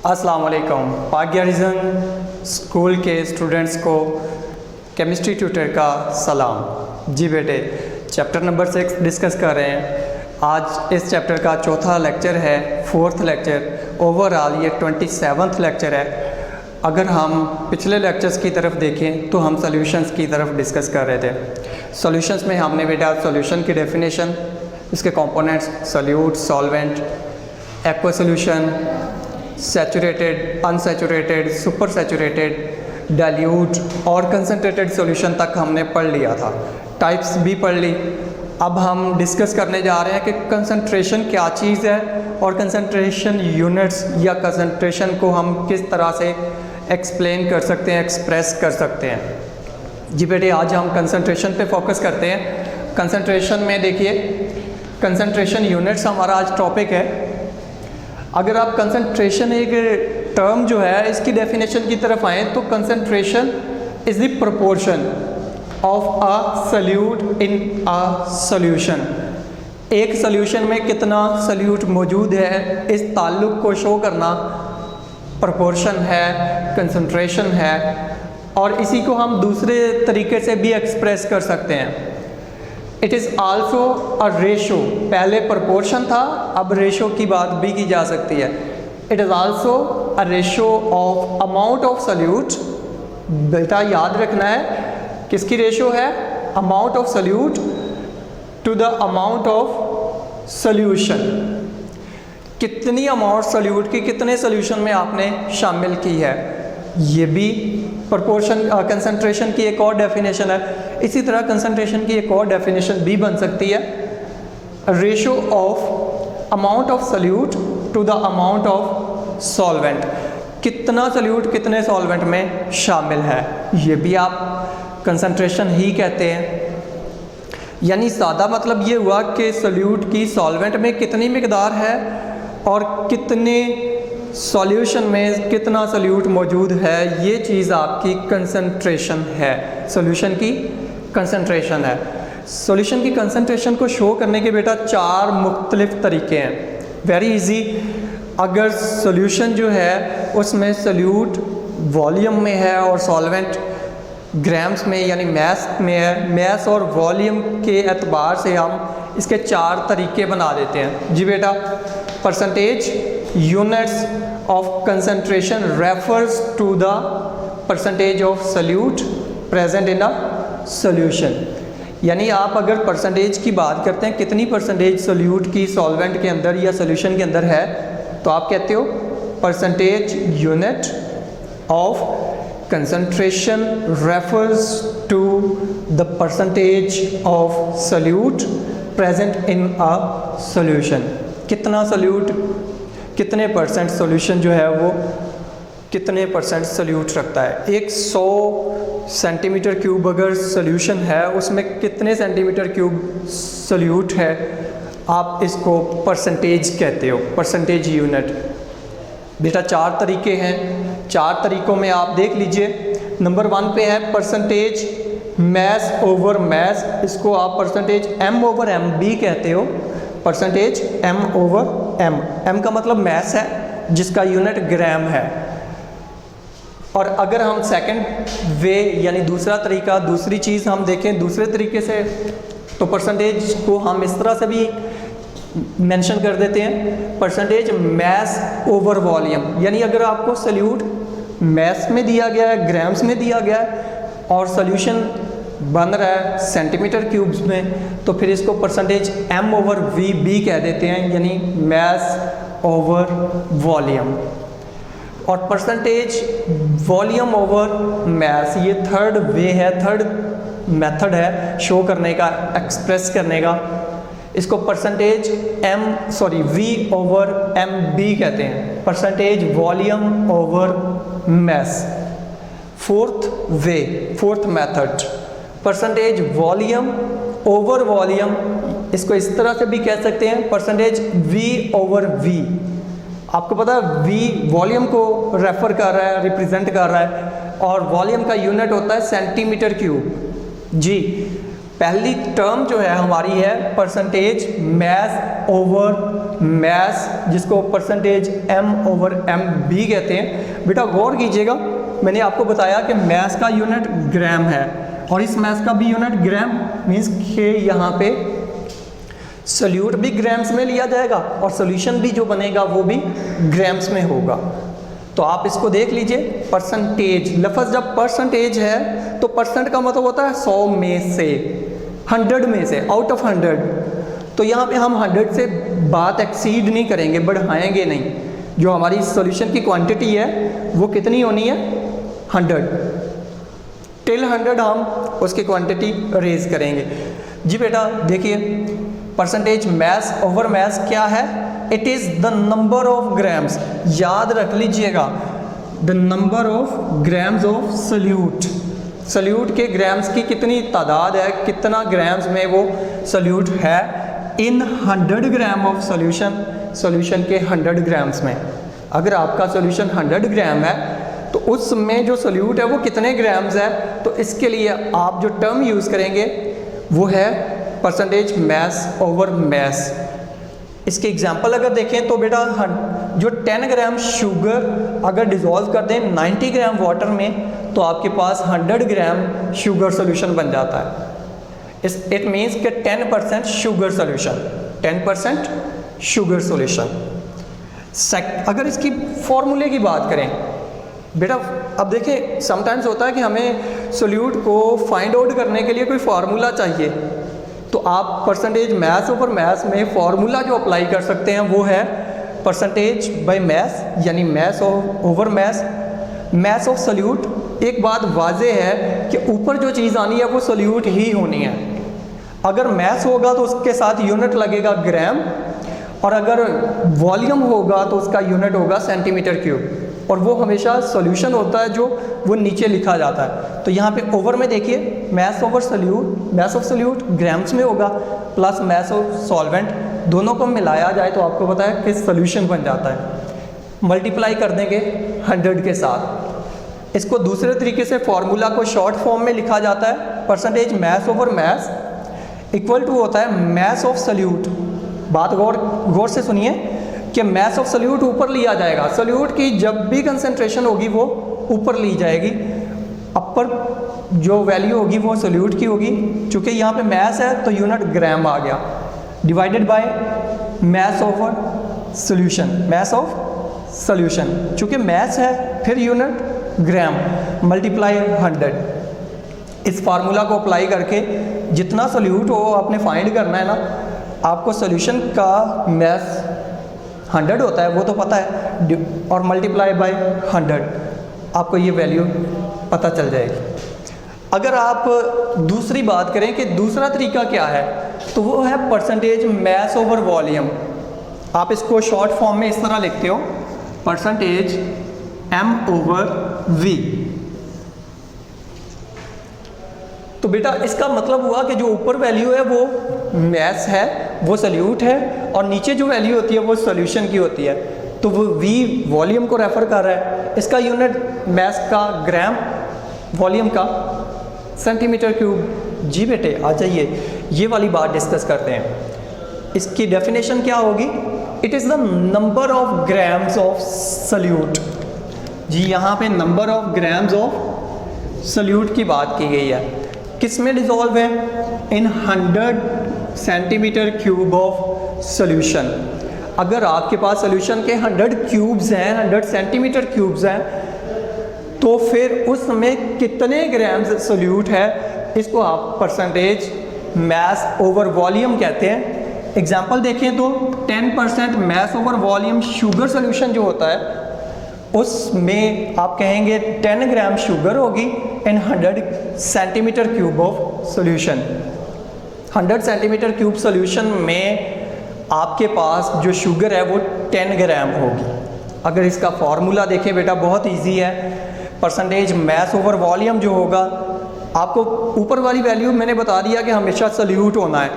अस्सलाम वालेकुम। पाकिया reason school के स्टूडेंट्स को केमिस्ट्री ट्यूटर का सलाम। जी बेटे, चैप्टर नंबर 6 डिस्कस कर रहे हैं। आज इस चैप्टर का चौथा लेक्चर है, फोर्थ लेक्चर। ओवरऑल ये 27वां लेक्चर है। अगर हम पिछले लेक्चर्स की तरफ देखें तो हम सॉल्यूशंस की तरफ डिस्कस कर रहे थे। सॉल्यूशंस में हमने बेटा सॉल्यूशन की डेफिनेशन, इसके components, solute, solvent, aqua solution, saturated, unsaturated, super saturated, dilute और कंसनट्रेटेड सॉल्यूशन तक हमने पढ़ लिया था। टाइप्स भी पढ़ ली। अब हम डिस्कस करने जा रहे हैं कि कंसंट्रेशन क्या चीज़ है और कंसंट्रेशन यूनिट्स या कंसंट्रेशन को हम किस तरह से एक्सप्लेन कर सकते हैं, एक्सप्रेस कर सकते हैं। जी बेटे, आज हम कंसंट्रेशन पे फोकस करते हैं। कंसंट्रेशन में देखिए, कंसंट्रेशन यूनिट्स हमारा आज टॉपिक है। अगर आप कंसंट्रेशन एक टर्म जो है इसकी डेफिनेशन की तरफ आए तो concentration is the proportion of a solute in a solution. एक सॉल्यूशन में कितना सॉल्यूट मौजूद है, इस ताल्लुक को शो करना प्रोपोर्शन है, कंसंट्रेशन है। और इसी को हम दूसरे तरीके से भी एक्सप्रेस कर सकते हैं। It is also a ratio. पहले प्रोपोर्शन था, अब रेशो की बात भी की जा सकती है। It is also a ratio of amount of solute. बेटा याद रखना है किसकी रेशो है? Amount of solute to the amount of solution. कितनी अमाउंट सॉल्यूट की कितने सॉल्यूशन में आपने शामिल की है, ये भी प्रोपोर्शन कंसंट्रेशन की एक और डेफिनेशन है। इसी तरह कंसंट्रेशन की एक और डेफिनेशन भी बन सकती है, ratio of amount of solute to the amount of solvent. कितना सॉल्यूट कितने सॉल्वेंट में शामिल है, ये भी आप कंसंट्रेशन ही कहते हैं। यानी सादा मतलब ये हुआ कि सॉल्यूट की सॉल्वेंट में कितनी मिकदार है और कितने सॉल्यूशन में कितना सॉल्यूट मौजूद है, ये चीज़ आपकी कंसंट्रेशन है। सॉल्यूशन की कंसंट्रेशन है। सॉल्यूशन की कंसंट्रेशन को शो करने के बेटा 4 मुख्तलिफ तरीके हैं। Very easy. अगर सॉल्यूशन जो है उसमें सॉल्यूट वॉल्यूम में है और सॉल्वेंट ग्राम्स में यानी मैस में है, मैस और वॉल्यूम के एतबार से हम इसके 4 तरीके बना देते हैं। जी बेटा, percentage units of concentration refers to the percentage of solute present in a solution. यानी आप अगर परसेंटेज की बात करते हैं, कितनी परसेंटेज सॉल्यूट की सॉल्वेंट के अंदर या सॉल्यूशन के अंदर है, तो आप कहते हो percentage unit of concentration refers to the percentage of solute present in a solution। कितना सॉल्यूट, कितने परसेंट सॉल्यूशन जो है वो कितने परसेंट सॉल्यूट रखता है। एक 100 सेंटीमीटर क्यूब अगर सॉल्यूशन है, उसमें कितने सेंटीमीटर क्यूब सॉल्यूट है, आप इसको परसेंटेज कहते हो, परसेंटेज यूनिट। बेटा 4 तरीके हैं। 4 तरीकों में आप देख लीजिए। नंबर 1 पे है परसेंटेज मैस ओवर मैस। इसको आप परसेंटेज एम ओवर एम भी कहते हो। Percentage M over M. M का मतलब मैस है जिसका यूनिट ग्राम है। और अगर हम सेकंड वे यानी दूसरा तरीका, दूसरी चीज़ हम देखें दूसरे तरीके से, तो परसेंटेज को हम इस तरह से भी मेंशन कर देते हैं, परसेंटेज मैस ओवर वॉल्यूम। यानी अगर आपको सॉल्यूट मैस में दिया गया है, ग्राम्स में दिया गया है और सॉल्यूशन बन रहा है सेंटीमीटर क्यूब्स में, तो फिर इसको परसेंटेज एम ओवर वी भी कह देते हैं, यानी मैस ओवर वॉल्यूम। और परसेंटेज वॉल्यूम ओवर मैस, ये थर्ड वे है, थर्ड मेथड है शो करने का, एक्सप्रेस करने का। इसको परसेंटेज वी ओवर एम बी कहते हैं, percentage volume over mass. Fourth way, fourth method, percentage volume over volume. इसको इस तरह से भी कह सकते हैं, परसेंटेज वी ओवर वी। आपको पता है वी वॉल्यूम को रेफर कर रहा है, रिप्रेजेंट कर रहा है, और वॉल्यूम का यूनिट होता है सेंटीमीटर क्यूब। जी, पहली टर्म जो है हमारी है परसेंटेज मैस ओवर मैस, जिसको परसेंटेज एम ओवर एम बी कहते हैं। बेटा गौर कीजिएगा, मैंने आपको बताया कि मैस का यूनिट ग्राम है और इस मैस का भी यूनिट ग्राम, मीन्स कि यहाँ पे सोल्यूट भी ग्राम्स में लिया जाएगा और सोल्यूशन भी जो बनेगा वो भी ग्राम्स में होगा। तो आप इसको देख लीजिए, परसेंटेज, लफ्ज़ जब परसेंटेज है तो परसेंट का मतलब होता है 100 में से, 100 में से, आउट ऑफ 100। तो यहाँ पे हम 100 से बात एक्सीड नहीं करेंगे, बढ़ाएंगे नहीं। जो हमारी सॉल्यूशन की क्वांटिटी है वो कितनी होनी है, 100, टिल 100 हम उसकी क्वांटिटी रेज करेंगे। जी बेटा देखिए, परसेंटेज मैस ओवर मैस क्या है, it is the number of grams, याद रख लीजिएगा, the number of grams of solute. Solute के ग्राम्स की कितनी तादाद है, कितना ग्राम्स में वो सोल्यूट है in 100 gram of solution, solution के 100 ग्राम्स में। अगर आपका सोल्यूशन 100 ग्राम है तो उसमें जो सोल्यूट है वो कितने ग्राम्स है, तो इसके लिए आप जो टर्म यूज़ करेंगे वो है परसेंटेज मैस ओवर मैस। इसके एग्जांपल अगर देखें तो बेटा जो 10 ग्राम शुगर अगर डिज़ोल्व कर दें 90 ग्राम वाटर में तो आपके पास 100 ग्राम शुगर सोल्यूशन बन जाता है। इट मीन्स कि 10% शुगर सोल्यूशन, 10% शुगर सोल्यूशन। अगर इसकी फॉर्मूले की बात करें बेटा, अब देखिए समटाइम्स होता है कि हमें सोल्यूट को फाइंड आउट करने के लिए कोई फार्मूला चाहिए, तो आप परसेंटेज मैस ओवर मैस में फार्मूला जो अप्लाई कर सकते हैं वो है परसेंटेज बाय मैस, यानी mass over mass, mass of solute. एक बात वाज़ेह है कि ऊपर जो चीज़ आनी है वो सोल्यूट ही होनी है। अगर मैस होगा तो उसके साथ यूनिट लगेगा ग्राम, और अगर वॉल्यूम होगा तो उसका यूनिट होगा सेंटीमीटर क्यूब, और वो हमेशा सॉल्यूशन होता है जो वो नीचे लिखा जाता है। तो यहाँ पे ओवर में देखिए mass over solute, mass of solute grams में होगा प्लस मैस ऑफ सॉल्वेंट, दोनों को मिलाया जाए तो आपको पता है कि सोल्यूशन बन जाता है। मल्टीप्लाई कर देंगे 100 के साथ। इसको दूसरे तरीके से फॉर्मूला को शॉर्ट फॉर्म में लिखा जाता है, percentage mass over mass equal to होता है मैस ऑफ सोल्यूट। बात गौर से सुनिए कि मैस ऑफ सोल्यूट ऊपर लिया जाएगा, सोल्यूट की जब भी कंसंट्रेशन होगी वो ऊपर ली जाएगी, अपर जो वैल्यू होगी वो सोल्यूट की होगी। चूँकि यहाँ पे मैस है तो यूनिट ग्राम आ गया, divided by mass over solution, mass of solution. चूँकि मैस है फिर यूनिट ग्राम, मल्टीप्लाई 100। इस फार्मूला को अप्लाई करके जितना सोल्यूट हो आपने फाइंड करना है ना, आपको सोल्यूशन का मैस 100 होता है वो तो पता है, और मल्टीप्लाई बाय 100 आपको ये वैल्यू पता चल जाएगी। अगर आप दूसरी बात करें कि दूसरा तरीका क्या है, तो वो है परसेंटेज मैस ओवर वॉल्यूम। आप इसको शॉर्ट फॉर्म में इस तरह लिखते हो, परसेंटेज एम ओवर वी। तो बेटा इसका मतलब हुआ कि जो ऊपर वैल्यू है वो मैस है, वो सोल्यूट है, और नीचे जो वैल्यू होती है वो सॉल्यूशन की होती है। तो वो वी वॉल्यूम को रेफर कर रहा है, इसका यूनिट मैस का ग्राम, वॉल्यूम का सेंटीमीटर क्यूब। जी बेटे आ जाइए, ये वाली बात डिस्कस करते हैं। इसकी डेफिनेशन क्या होगी, it is the number of grams of solute. जी यहाँ पे number of grams of solute की बात की गई है, किस में डिज़ोल्व है, in 100 centimetre cube of solution. अगर आपके पास सोल्यूशन के 100 क्यूब्स हैं, 100 सेंटीमीटर क्यूब्स हैं, तो फिर उसमें कितने ग्राम्स सोल्यूट है, इसको आप परसेंटेज मैस ओवर वॉल्यूम कहते हैं। एग्जांपल देखें तो 10% mass over volume sugar solution जो होता है उसमें आप कहेंगे 10 ग्राम शुगर होगी इन 100 centimetre cube of solution. 100 centimetre cube solution में आपके पास जो शुगर है वो 10 ग्राम होगी। अगर इसका फॉर्मूला देखें बेटा बहुत इजी है, परसेंटेज मैस ओवर वॉल्यूम जो होगा, आपको ऊपर वाली वैल्यू मैंने बता दिया कि हमेशा सोल्यूट होना है।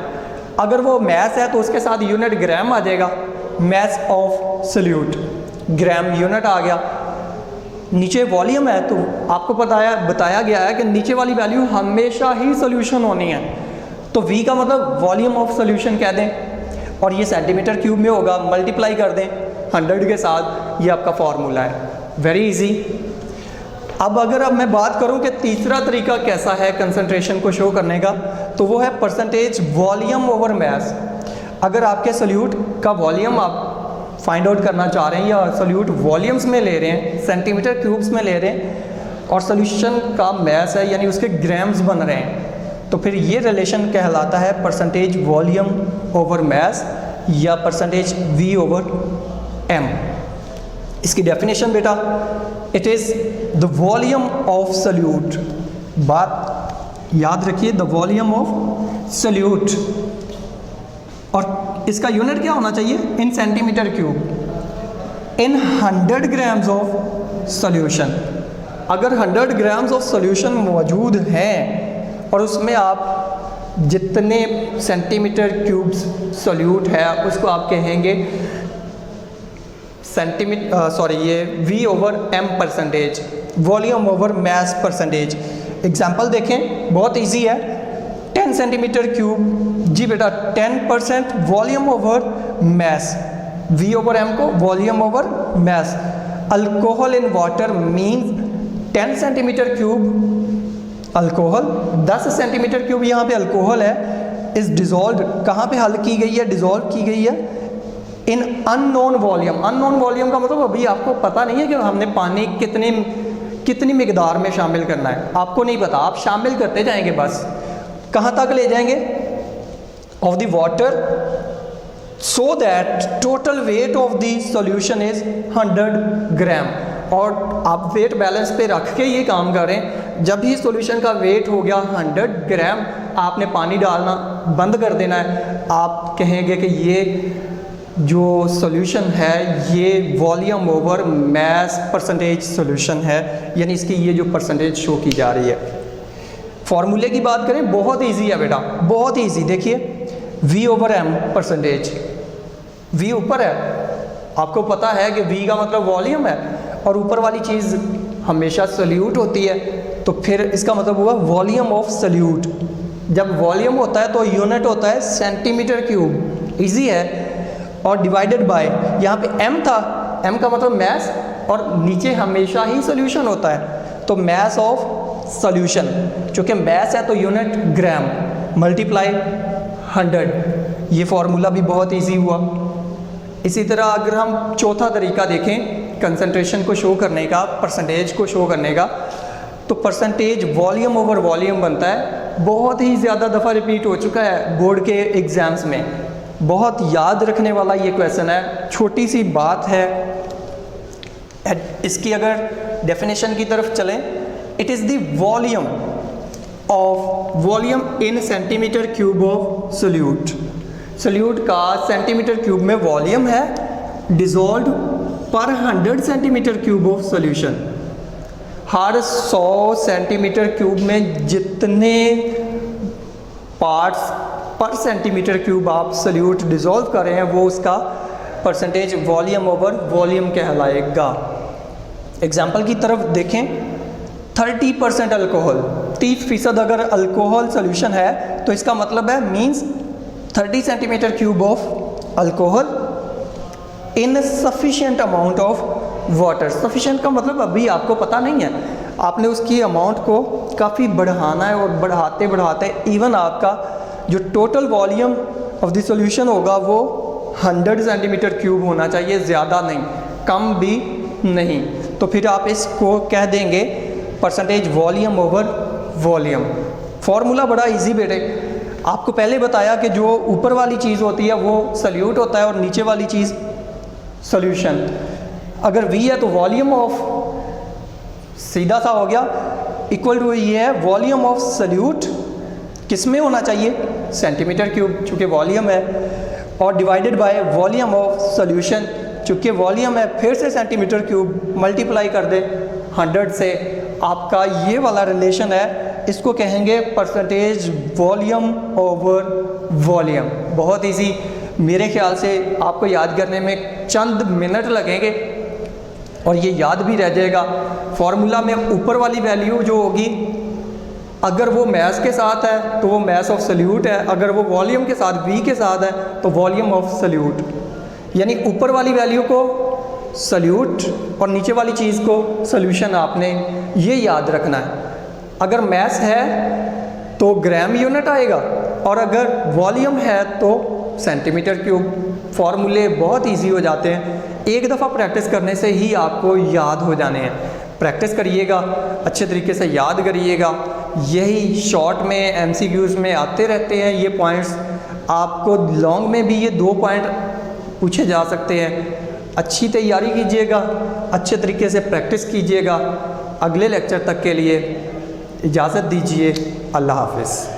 अगर वो मैस है तो उसके साथ यूनिट ग्राम आ जाएगा, mass of solute, gram unit आ गया। नीचे वॉल्यूम है तो आपको बताया गया है कि नीचे वाली वैल्यू हमेशा ही सोल्यूशन होनी है। तो V का मतलब वॉल्यूम ऑफ सोल्यूशन कह दें, और ये सेंटीमीटर क्यूब में होगा, मल्टीप्लाई कर दें 100 के साथ, ये आपका फॉर्मूला है। Very easy. अब मैं बात करूं कि तीसरा तरीका कैसा है कंसंट्रेशन को शो करने का, तो वो है परसेंटेज वॉल्यूम ओवर मैस। अगर आपके सोल्यूट का वॉल्यूम आप फाइंड आउट करना चाह रहे हैं या सोल्यूट वॉल्यूम्स में ले रहे हैं, सेंटीमीटर क्यूब्स में ले रहे हैं, और सोल्यूशन का मैस है यानी उसके ग्राम्स बन रहे हैं, तो फिर ये रिलेशन कहलाता है परसेंटेज वॉल्यूम ओवर मैस या परसेंटेज V ओवर M। इसकी डेफिनेशन बेटा, it is the volume of solute, बात याद रखिए, द वॉल्यूम ऑफ सोल्यूट, और इसका यूनिट क्या होना चाहिए, इन centimetre cube, in 100 grams of solution. अगर 100 ग्राम्स ऑफ सोल्यूशन मौजूद हैं और उसमें आप जितने सेंटीमीटर क्यूब्स सोल्यूट है उसको आप कहेंगे ये V over M percentage, volume over mass percentage. Example देखें, बहुत इजी है। 10 सेंटीमीटर क्यूब, जी बेटा 10% volume over mass, V over M को volume over mass. Alcohol in water means 10 centimetre cube alcohol, 10 centimetre cube यहाँ पे अल्कोहल है, इस डिज़ोल्व, कहाँ पे हल की गई है, डिज़ोल्व की गई है इन अननोन वॉल्यूम। अननोन वॉल्यूम का मतलब अभी आपको पता नहीं है कि हमने पानी कितनी मिकदार में शामिल करना है, आपको नहीं पता, आप शामिल करते जाएंगे, बस कहाँ तक ले जाएंगे, of the water, so that total weight of the solution is 100 ग्राम। और आप वेट बैलेंस पे रख के ये काम करें, जब ही सॉल्यूशन का वेट हो गया 100 ग्राम, आपने पानी डालना बंद कर देना है। आप कहेंगे कि ये जो सॉल्यूशन है ये volume over mass percentage solution है, यानी इसकी ये जो परसेंटेज शो की जा रही है। फॉर्मूले की बात करें, बहुत इजी है बेटा, बहुत इजी। देखिए V over M percentage, V ऊपर है, आपको पता है कि V का मतलब वॉल्यूम है और ऊपर वाली चीज़ हमेशा सोल्यूट होती है, तो फिर इसका मतलब हुआ वॉल्यूम ऑफ सोल्यूट। जब वॉल्यूम होता है तो यूनिट होता है सेंटीमीटर क्यूब, इजी है, और डिवाइडेड बाय, यहाँ पे M था, M का मतलब मैस, और नीचे हमेशा ही सोल्यूशन होता है, तो मैस ऑफ सोल्यूशन, चूँकि मैस है तो यूनिट ग्राम, मल्टीप्लाई 100। ये फॉर्मूला भी बहुत इजी हुआ। इसी तरह अगर हम चौथा तरीका देखें कंसंट्रेशन को शो करने का, परसेंटेज को शो करने का, तो परसेंटेज वॉल्यूम ओवर वॉल्यूम बनता है। बहुत ही ज़्यादा दफ़ा रिपीट हो चुका है बोर्ड के एग्ज़ाम्स में, बहुत याद रखने वाला ये क्वेश्चन है, छोटी सी बात है। इसकी अगर डेफिनेशन की तरफ चलें, it is the volume in centimetre cube of solute. Solute का सेंटीमीटर क्यूब में वॉल्यूम है, डिज़ोल्व पर 100 centimetre cube of solution. Her 100 centimetre cube में जितने पार्ट्स पर सेंटीमीटर क्यूब आप सोल्यूट डिज़ोल्व कर रहे हैं वो उसका परसेंटेज वॉल्यूम ओवर वॉल्यूम कहलाएगा। एग्जाम्पल की तरफ देखें, 30% अल्कोहल, 30% अगर अल्कोहल सोल्यूशन है तो इसका मतलब है means 30 centimetre cube of alcohol in sufficient amount of water. Sufficient का मतलब अभी आपको पता नहीं है, आपने उसकी अमाउंट को काफ़ी बढ़ाना है, और बढ़ाते बढ़ाते इवन आपका जो total volume of the solution होगा वो 100 सेंटीमीटर क्यूब होना चाहिए, ज़्यादा नहीं, कम भी नहीं। तो फिर आप इसको कह देंगे percentage volume over volume. Formula बड़ा इजी बेटे, आपको पहले बताया कि जो ऊपर वाली चीज़ होती है वो सोल्यूट होता है और नीचे वाली चीज़ सॉल्यूशन। अगर V है तो वॉल्यूम ऑफ, सीधा सा हो गया, इक्वल टू ये है वॉल्यूम ऑफ सोल्यूट, किस में होना चाहिए, सेंटीमीटर क्यूब चूँकि वॉल्यूम है, और divided by volume of solution, चूँकि वॉल्यूम है फिर से सेंटीमीटर क्यूब मल्टीप्लाई कर दे 100 से, आपका ये वाला रिलेशन है, इसको कहेंगे परसेंटेज वॉल्यूम ओवर वॉल्यूम। बहुत इजी, मेरे ख्याल से आपको याद करने में चंद मिनट लगेंगे और ये याद भी रह जाएगा। फॉर्मूला में ऊपर वाली वैल्यू जो होगी अगर वो मैस के साथ है तो वो मैस ऑफ सल्यूट है, अगर वो वॉल्यूम के साथ वी के साथ है तो वॉल्यूम ऑफ सल्यूट। यानी ऊपर वाली वैल्यू को सल्यूट और नीचे वाली चीज़ को सॉल्यूशन, आपने ये याद रखना है। अगर मैस है तो ग्राम यूनिट आएगा और अगर वॉल्यूम है तो सेंटीमीटर क्यूब। फॉर्मूले बहुत इजी हो जाते हैं, एक दफ़ा प्रैक्टिस करने से ही आपको याद हो जाने हैं। प्रैक्टिस करिएगा, अच्छे तरीके से याद करिएगा, यही शॉर्ट में एमसीक्यूज़ में आते रहते हैं ये पॉइंट्स। आपको लॉन्ग में भी ये 2 पॉइंट पूछे जा सकते हैं। अच्छी तैयारी कीजिएगा, अच्छे तरीके से प्रैक्टिस कीजिएगा। अगले लेक्चर तक के लिए इजाज़त दीजिए। अल्लाह हाफ़िज़।